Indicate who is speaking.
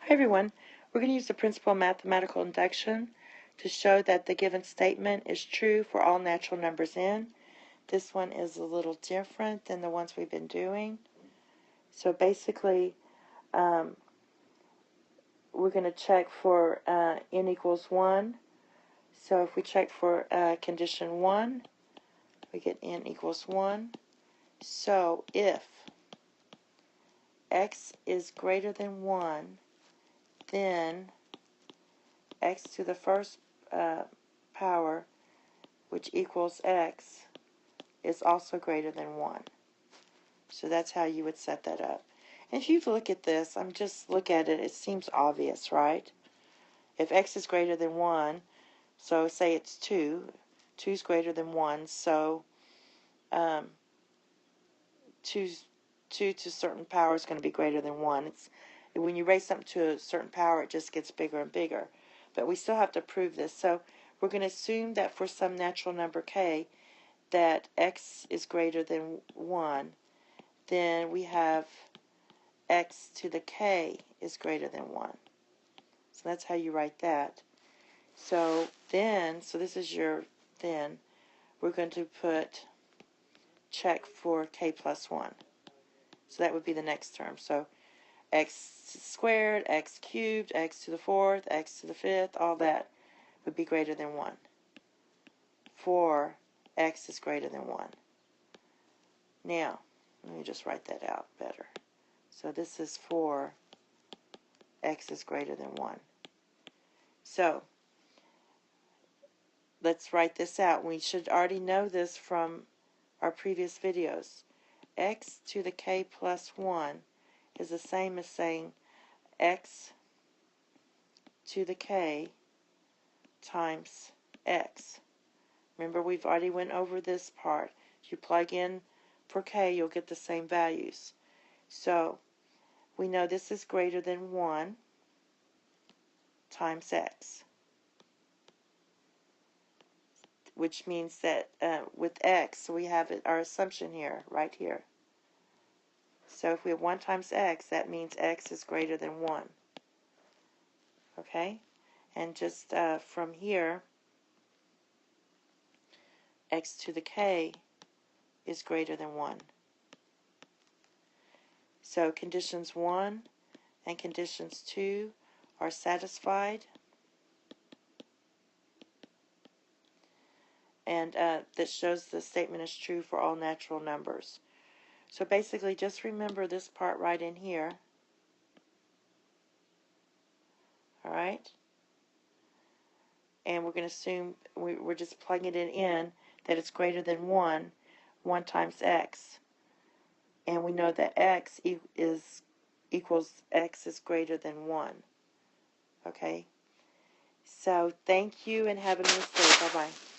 Speaker 1: Hi everyone, we're going to use the principle of mathematical induction to show that the given statement is true for all natural numbers n. This one is a little different than the ones we've been doing. So basically, we're going to check for n equals 1. So if we check for condition 1, we get n equals 1. So if x is greater than 1, then x to the first power, which equals x, is also greater than 1. So that's how you would set that up. And if you look at this, look at it, it seems obvious, right? If x is greater than 1, so say it's 2, 2 is greater than 1, so 2 to a certain power is going to be greater than 1. When you raise something to a certain power, it just gets bigger and bigger. But we still have to prove this. So we're going to assume that for some natural number k, that x is greater than 1. Then we have x to the k is greater than 1. So that's how you write that. So this is your then, we're going to check for k plus 1. So that would be the next term. So x squared, x cubed, x to the fourth, x to the fifth, all that would be greater than 1. For x is greater than 1. Now, let me just write that out better. So this is for x is greater than 1. So let's write this out. We should already know this from our previous videos. X to the k plus 1 is the same as saying x to the k times x. Remember, we've already went over this part. If you plug in for k, you'll get the same values. So we know this is greater than 1 times x, which means that with x, so we have our assumption here, right here. So if we have 1 times x, that means x is greater than 1. Okay? And just from here, x to the k is greater than 1. So conditions 1 and conditions 2 are satisfied. And that shows the statement is true for all natural numbers. So basically, just remember this part right in here. All right? And we're going to assume we're just plugging it in that it's greater than 1 times x. And we know that x equals x is greater than 1. Okay? So thank you and have a nice day. Bye-bye.